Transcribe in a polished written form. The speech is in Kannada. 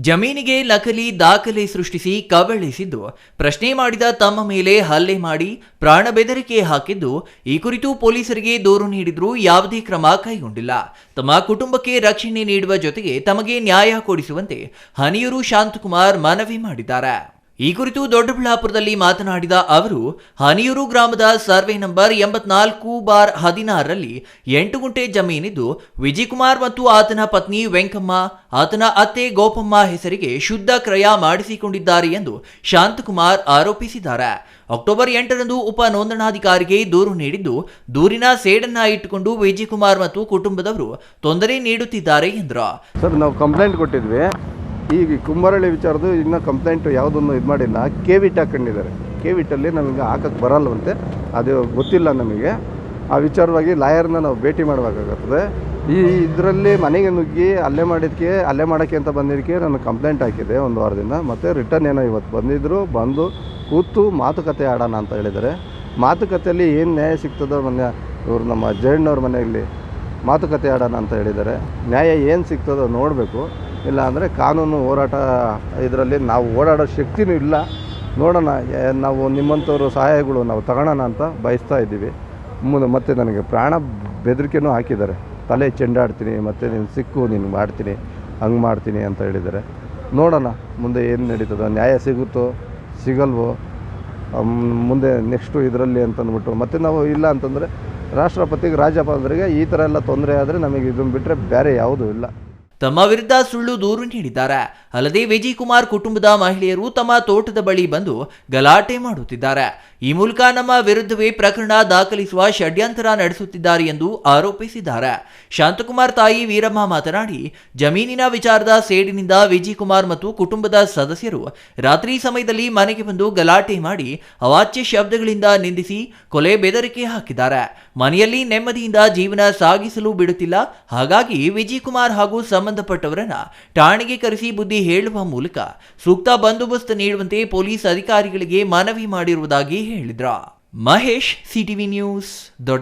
ಜಮೀನಿಗೆ ನಕಲಿ ದಾಖಲೆ ಸೃಷ್ಟಿಸಿ ಕಬಳಿಸಿದ್ದು, ಪ್ರಶ್ನೆ ಮಾಡಿದ ತಮ್ಮ ಮೇಲೆ ಹಲ್ಲೆ ಮಾಡಿ ಪ್ರಾಣ ಬೆದರಿಕೆ ಹಾಕಿದ್ದು, ಈ ಕುರಿತು ಪೊಲೀಸರಿಗೆ ದೂರು ನೀಡಿದ್ರೂ ಯಾವುದೇ ಕ್ರಮ ಕೈಗೊಂಡಿಲ್ಲ. ತಮ್ಮ ಕುಟುಂಬಕ್ಕೆ ರಕ್ಷಣೆ ನೀಡುವ ಜೊತೆಗೆ ತಮಗೆ ನ್ಯಾಯ ಕೊಡಿಸುವಂತೆ ಹನಿಯೂರು ಶಾಂತಕುಮಾರ್ ಮನವಿ ಮಾಡಿದ್ದಾರೆ. ಈ ಕುರಿತು ದೊಡ್ಡಬಳ್ಳಾಪುರದಲ್ಲಿ ಮಾತನಾಡಿದ ಅವರು, ಹನಿಯೂರು ಗ್ರಾಮದ ಸರ್ವೆ ನಂಬರ್ 84/16ರಲ್ಲಿ 8 ಗುಂಟೆ ಜಮೀನಿದ್ದು, ವಿಜಯಕುಮಾರ್ ಮತ್ತು ಆತನ ಪತ್ನಿ ವೆಂಕಮ್ಮ, ಆತನ ಅತ್ತೆ ಗೋಪಮ್ಮ ಹೆಸರಿಗೆ ಶುದ್ಧ ಕ್ರಯ ಮಾಡಿಸಿಕೊಂಡಿದ್ದಾರೆ ಎಂದು ಶಾಂತಕುಮಾರ್ ಆರೋಪಿಸಿದ್ದಾರೆ. ಅಕ್ಟೋಬರ್ 8ರಂದು ಉಪ ನೋಂದಣಾಧಿಕಾರಿಗೆ ದೂರು ನೀಡಿದ್ದು, ದೂರಿನ ಸೇಡನ್ನ ಇಟ್ಟುಕೊಂಡು ವಿಜಯಕುಮಾರ್ ಮತ್ತು ಕುಟುಂಬದವರು ತೊಂದರೆ ನೀಡುತ್ತಿದ್ದಾರೆ ಎಂದರು. ಸರ್, ನಾವು ಕಂಪ್ಲೇಂಟ್ ಕೊಟ್ಟಿದ್ವಿ. ಈಗ ಕುಂಬಾರಳ್ಳಿ ವಿಚಾರದ್ದು ಇನ್ನೂ ಕಂಪ್ಲೇಂಟು ಯಾವುದನ್ನು ಇದು ಮಾಡಿಲ್ಲ. ಕೆವಿಟ್ ಹಾಕೊಂಡಿದ್ದಾರೆ. ಕೆವಿಟಲ್ಲಿ ನಮಗೆ ಹಾಕಕ್ಕೆ ಬರಲ್ಲವಂತೆ, ಅದು ಗೊತ್ತಿಲ್ಲ ನಮಗೆ. ಆ ವಿಚಾರವಾಗಿ ಲಾಯರ್ನ ನಾವು ಭೇಟಿ ಮಾಡಬೇಕಾಗುತ್ತದೆ. ಇದರಲ್ಲಿ ಮನೆಗೆ ನುಗ್ಗಿ ಹಲ್ಲೆ ಮಾಡೋಕ್ಕೆ ಅಂತ ಬಂದಿದ್ದಕ್ಕೆ ನಾನು ಕಂಪ್ಲೇಂಟ್ ಹಾಕಿದ್ದೆ ಒಂದು ವಾರದಿಂದ. ಮತ್ತು ರಿಟರ್ನ್ ಏನೋ ಇವತ್ತು ಬಂದು ಕೂತು ಮಾತುಕತೆ ಆಡೋಣ ಅಂತ ಹೇಳಿದ್ದಾರೆ. ಮಾತುಕತೆಯಲ್ಲಿ ಏನು ನ್ಯಾಯ ಸಿಗ್ತದೋ ಇವರು ನಮ್ಮ ಜಯಣ್ಣವ್ರ ಮನೆಯಲ್ಲಿ ಮಾತುಕತೆ ಆಡೋಣ ಅಂತ ಹೇಳಿದ್ದಾರೆ. ನ್ಯಾಯ ಏನು ಸಿಗ್ತದೋ ನೋಡಬೇಕು. ಇಲ್ಲ ಅಂದರೆ ಕಾನೂನು ಹೋರಾಟ ಇದರಲ್ಲಿ ನಾವು ಓಡಾಡೋ ಶಕ್ತಿನೂ ಇಲ್ಲ. ನೋಡೋಣ, ನಾವು ನಿಮ್ಮಂಥವ್ರು ಸಹಾಯಗಳು ನಾವು ತಗೊಳ್ಳೋಣ ಅಂತ ಬಯಸ್ತಾ ಇದ್ದೀವಿ. ಮತ್ತು ನನಗೆ ಪ್ರಾಣ ಬೆದರಿಕೆನೂ ಹಾಕಿದ್ದಾರೆ. ತಲೆ ಚೆಂಡಾಡ್ತೀನಿ, ಮತ್ತು ನೀನು ಸಿಕ್ಕು, ನೀನು ಮಾಡ್ತೀನಿ, ಹಂಗೆ ಮಾಡ್ತೀನಿ ಅಂತ ಹೇಳಿದ್ದಾರೆ. ನೋಡೋಣ ಮುಂದೆ ಏನು ನಡೀತದೋ, ನ್ಯಾಯ ಸಿಗುತ್ತೋ ಸಿಗಲ್ವೋ ಮುಂದೆ ನೆಕ್ಸ್ಟು ಇದರಲ್ಲಿ ಅಂತಂದ್ಬಿಟ್ಟು. ಮತ್ತು ನಾವು ಇಲ್ಲ ಅಂತಂದರೆ ರಾಷ್ಟ್ರಪತಿಗೆ, ರಾಜ್ಯಪಾಲರಿಗೆ ಈ ಥರ ಎಲ್ಲ ತೊಂದರೆ ಆದರೆ ನಮಗೆ ಇದನ್ನು ಬಿಟ್ಟರೆ ಬೇರೆ ಯಾವುದೂ ಇಲ್ಲ. ತಮ್ಮ ವಿರುದ್ಧ ಸುಳ್ಳು ದೂರು ನೀಡಿದ್ದಾರೆ. ಅಲ್ಲದೆ ವಿಜಯಕುಮಾರ್ ಕುಟುಂಬದ ಮಹಿಳೆಯರು ತಮ್ಮ ತೋಟದ ಬಳಿ ಬಂದು ಗಲಾಟೆ ಮಾಡುತ್ತಿದ್ದಾರೆ. ಈ ಮೂಲಕ ನಮ್ಮ ವಿರುದ್ಧವೇ ಪ್ರಕರಣ ದಾಖಲಿಸುವ ಷಡ್ಯಂತರ ನಡೆಸುತ್ತಿದ್ದಾರೆ ಎಂದು ಆರೋಪಿಸಿದ್ದಾರೆ. ಶಾಂತಕುಮಾರ್ ತಾಯಿ ವೀರಮ್ಮ ಮಾತನಾಡಿ, ಜಮೀನಿನ ವಿಚಾರದ ಸೇಡಿನಿಂದ ವಿಜಯಕುಮಾರ್ ಮತ್ತು ಕುಟುಂಬದ ಸದಸ್ಯರು ರಾತ್ರಿ ಸಮಯದಲ್ಲಿ ಮನೆಗೆ ಬಂದು ಗಲಾಟೆ ಮಾಡಿ ಅವಾಚ್ಯ ಶಬ್ದಗಳಿಂದ ನಿಂದಿಸಿ ಕೊಲೆ ಬೆದರಿಕೆ ಹಾಕಿದ್ದಾರೆ. ಮನೆಯಲ್ಲಿ ನೆಮ್ಮದಿಯಿಂದ ಜೀವನ ಸಾಗಿಸಲು ಬಿಡುತ್ತಿಲ್ಲ. ಹಾಗಾಗಿ ವಿಜಯಕುಮಾರ್ ಹಾಗೂ ಸಂಬಂಧಪಟ್ಟವರನ್ನ ಠಾಣೆಗೆ ಕರೆಸಿ ಬುದ್ಧಿ ಹೇಳುವ ಮೂಲಕ ಸೂಕ್ತ ಬಂದೋಬಸ್ತ್ ನೀಡುವಂತೆ ಪೊಲೀಸ್ ಅಧಿಕಾರಿಗಳಿಗೆ ಮನವಿ ಮಾಡಿರುವುದಾಗಿ ಹೇಳಿದ್ರು. ಮಹೇಶ್, ಸಿಟಿವಿ ನ್ಯೂಸ್, ದೊಡ್ಡ